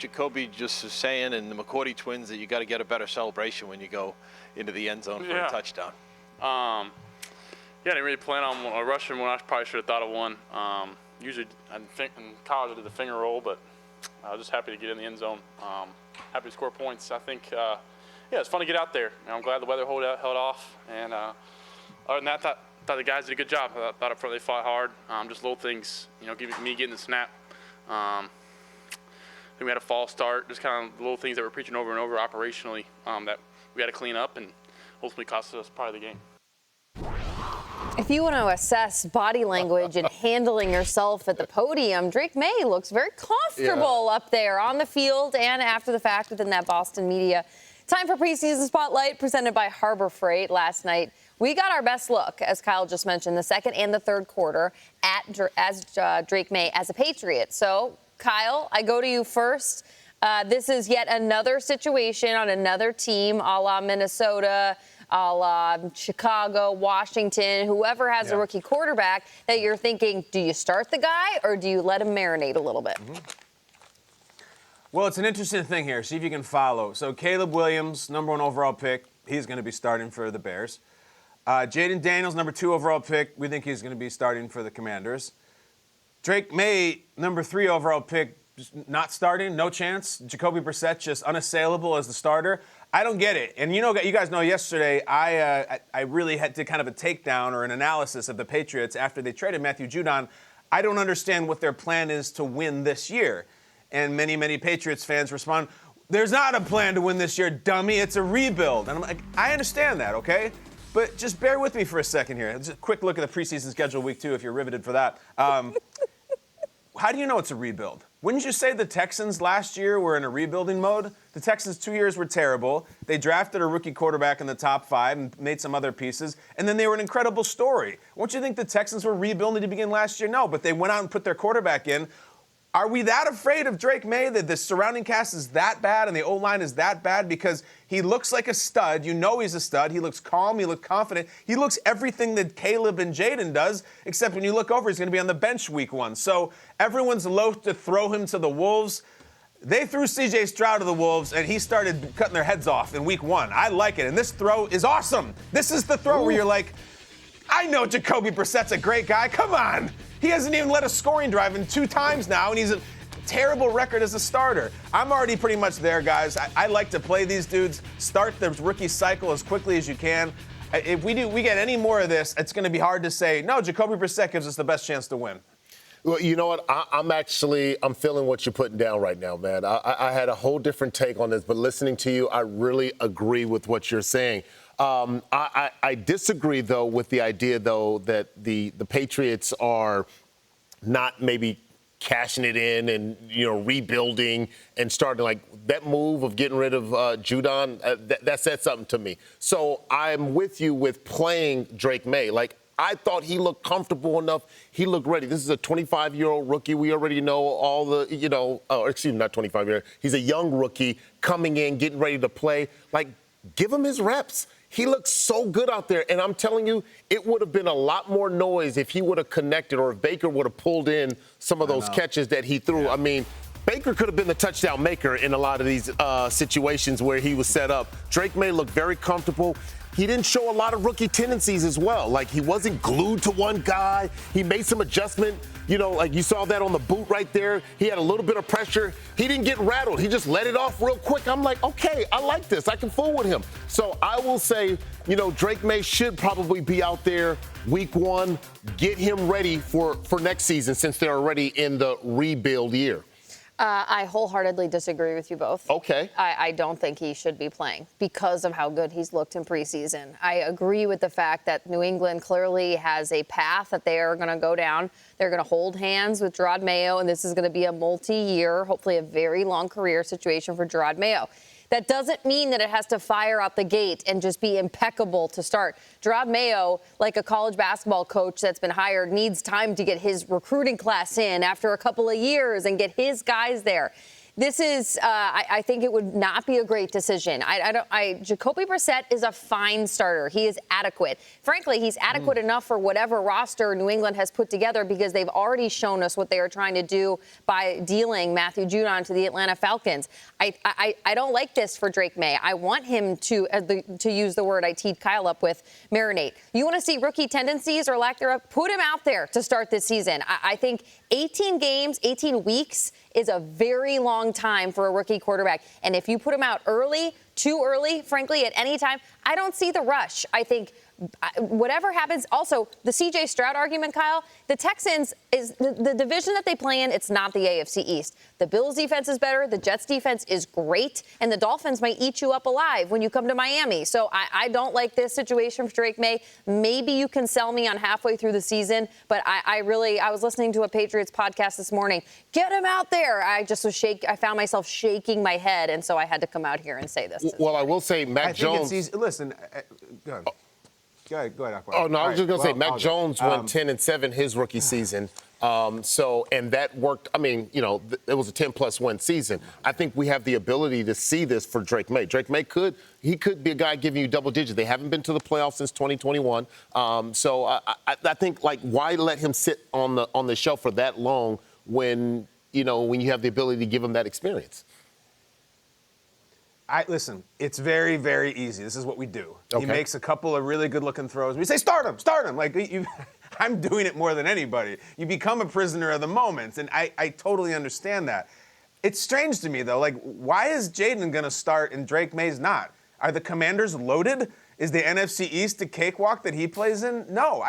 Jacoby just was saying, and the McCourty twins, that you got to get a better celebration when you go into the end zone for a touchdown? I didn't really plan on a rushing one. I probably should have thought of one. Usually in college I did the finger roll, but I was just happy to get in the end zone. Happy to score points. I think, it's fun to get out there. I'm glad the weather held off. And other than that, I thought the guys did a good job. I thought up front they fought hard. Just little things, me getting the snap. I think we had a false start. Just kind of little things that we're preaching over and over operationally that we had to clean up and ultimately cost us part of the game. If you want to assess body language and handling yourself at the podium, Drake Maye looks very comfortable up there on the field and after the fact within that Boston media. Time for preseason spotlight presented by Harbor Freight. Last night, we got our best look, as Kyle just mentioned, the second and the third quarter as Drake Maye as a Patriot. So, Kyle, I go to you first. This is yet another situation on another team, a la Minnesota, a la Chicago, Washington, whoever has a rookie quarterback, that you're thinking, do you start the guy or do you let him marinate a little bit? Well, it's an interesting thing here. See if you can follow. So Caleb Williams, number 1 overall pick, he's going to be starting for the Bears. Jaden Daniels, number 2 overall pick, we think he's going to be starting for the Commanders. Drake Maye, number 3 overall pick, not starting, no chance. Jacoby Brissett just unassailable as the starter. I don't get it. And you guys know yesterday I really had to kind of a takedown or an analysis of the Patriots after they traded Matthew Judon. I don't understand what their plan is to win this year. And many, many Patriots fans respond, there's not a plan to win this year, dummy. It's a rebuild. And I'm like, I understand that, okay? But just bear with me for a second here. Just a quick look at the preseason schedule week 2 if you're riveted for that. How do you know it's a rebuild? Wouldn't you say the Texans last year were in a rebuilding mode? The Texans 2 years were terrible. They drafted a rookie quarterback in the top 5 and made some other pieces, and then they were an incredible story. Won't you think the Texans were rebuilding to begin last year? No, but they went out and put their quarterback in. Are we that afraid of Drake Maye that the surrounding cast is that bad and the O-line is that bad? Because he looks like a stud. You know he's a stud. He looks calm. He looks confident. He looks everything that Caleb and Jaden does, except when you look over, he's going to be on the bench week 1. So everyone's loath to throw him to the Wolves. They threw C.J. Stroud to the Wolves, and he started cutting their heads off in week 1. I like it, and this throw is awesome. This is the throw where you're like, I know Jacoby Brissett's a great guy. Come on. He hasn't even led a scoring drive in 2 times now, and he's a terrible record as a starter. I'm already pretty much there, guys. I like to play these dudes, start the rookie cycle as quickly as you can. If we get any more of this, it's going to be hard to say, no, Jacoby Brissett gives us the best chance to win. Well, you know what? I'm feeling what you're putting down right now, man. I had a whole different take on this, but listening to you, I really agree with what you're saying. I disagree, though, with the idea, though, that the Patriots are not maybe cashing it in and, rebuilding and starting like that move of getting rid of Judon. That said something to me. So I'm with you with playing Drake Maye. Like, I thought he looked comfortable enough. He looked ready. This is a 25-year-old rookie. We already know all the, not 25-year-old. He's a young rookie coming in, getting ready to play. Like, give him his reps. He looks so good out there, and I'm telling you, it would have been a lot more noise if he would have connected or if Baker would have pulled in some of those catches that he threw. Yeah. I mean, Baker could have been the touchdown maker in a lot of these situations where he was set up. Drake Maye looked very comfortable. He didn't show a lot of rookie tendencies as well. Like, he wasn't glued to one guy. He made some adjustment. Like you saw that on the boot right there. He had a little bit of pressure. He didn't get rattled. He just let it off real quick. I'm like, okay, I like this. I can fool with him. So I will say, Drake Maye should probably be out there week 1. Get him ready for next season since they're already in the rebuild year. I wholeheartedly disagree with you both. Okay. I don't think he should be playing because of how good he's looked in preseason. I agree with the fact that New England clearly has a path that they are going to go down. They're going to hold hands with Jerod Mayo, and this is going to be a multi-year, hopefully a very long career situation for Jerod Mayo. That doesn't mean that it has to fire out the gate and just be impeccable to start. Jerod Mayo, like a college basketball coach that's been hired, needs time to get his recruiting class in after a couple of years and get his guys there. This is, I think it would not be a great decision. Jacoby Brissett is a fine starter. He is adequate. Frankly, he's adequate enough for whatever roster New England has put together because they've already shown us what they are trying to do by dealing Matthew Judon to the Atlanta Falcons. I don't like this for Drake Maye. I want him to use the word I teed Kyle up with, marinate. You want to see rookie tendencies or lack thereof? Put him out there to start this season. I think 18 games, 18 weeks is a very long time for a rookie quarterback. And if you put him out early, too early, frankly, at any time, I don't see the rush. I think whatever happens, also the C.J. Stroud argument, Kyle, the Texans is the division that they play in, it's not the AFC East. The Bills defense is better, the Jets defense is great, and the Dolphins might eat you up alive when you come to Miami. So I don't like this situation for Drake Maye. Maybe you can sell me on halfway through the season, but I was listening to a Patriots podcast this morning. Get him out there. I found myself shaking my head, and so I had to come out here and say this. Well, I will say Mac Jones. Listen, go ahead. Go ahead, Aqua. Oh, no, I was just going to say, Mac I'll Jones went 10-7 his rookie season. And that worked. I mean, it was a 10-plus win season. I think we have the ability to see this for Drake Maye. Drake Maye could be a guy giving you double digits. They haven't been to the playoffs since 2021. I think, why let him sit on the shelf for that long when you have the ability to give him that experience? Listen, it's very, very easy. This is what we do. Okay. He makes a couple of really good-looking throws. We say, start him. I'm doing it more than anybody. You become a prisoner of the moment, and I totally understand that. It's strange to me, though. Why is Jaden going to start and Drake Maye's not? Are the Commanders loaded? Is the NFC East a cakewalk that he plays in? No.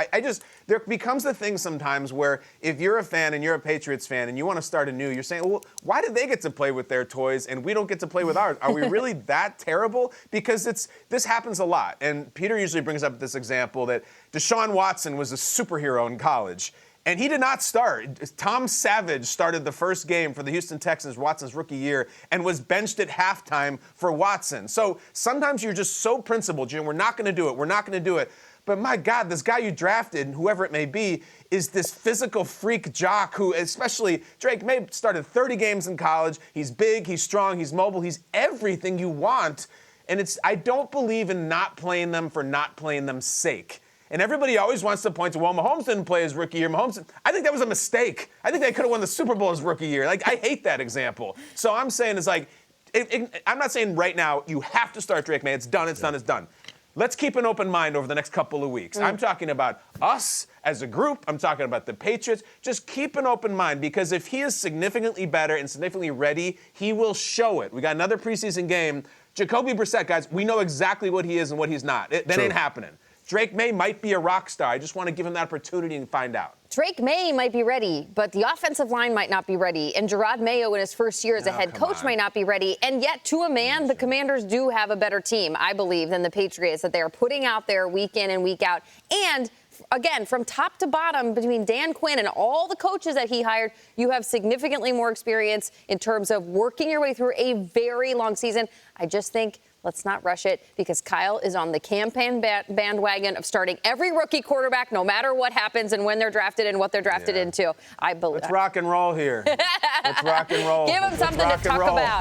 There becomes the thing sometimes where if you're a fan and you're a Patriots fan and you want to start anew, you're saying, well, why did they get to play with their toys and we don't get to play with ours? Are we really that terrible? Because this happens a lot. And Peter usually brings up this example that Deshaun Watson was a superhero in college. And he did not start. Tom Savage started the first game for the Houston Texans, Watson's rookie year, and was benched at halftime for Watson. So sometimes you're just so principled, Jim, we're not going to do it. We're not going to do it. But my God, this guy you drafted, whoever it may be, is this physical freak jock who, especially Drake Maye, started 30 games in college. He's big, he's strong, he's mobile, he's everything you want. And I don't believe in not playing them for not playing them's sake. And everybody always wants to point to, well, Mahomes didn't play his rookie year. I think that was a mistake. I think they could have won the Super Bowl his rookie year. I hate that example. So I'm saying I'm not saying right now you have to start Drake Maye. It's done, it's done, it's done. Let's keep an open mind over the next couple of weeks. I'm talking about us as a group. I'm talking about the Patriots. Just keep an open mind because if he is significantly better and significantly ready, he will show it. We got another preseason game. Jacoby Brissett, guys, we know exactly what he is and what he's not. That ain't happening. Drake Maye might be a rock star. I just want to give him that opportunity and find out. Drake Maye might be ready, but the offensive line might not be ready. And Gerard Mayo in his first year as a head coach might not be ready. And yet, to a man, the Commanders do have a better team, I believe, than the Patriots that they are putting out there week in and week out. And again, from top to bottom, between Dan Quinn and all the coaches that he hired, you have significantly more experience in terms of working your way through a very long season. I just think let's not rush it because Kyle is on the campaign bandwagon of starting every rookie quarterback no matter what happens and when they're drafted and what they're drafted into. I believe. Let's rock and roll here. Let's rock and roll. Give him something to talk about.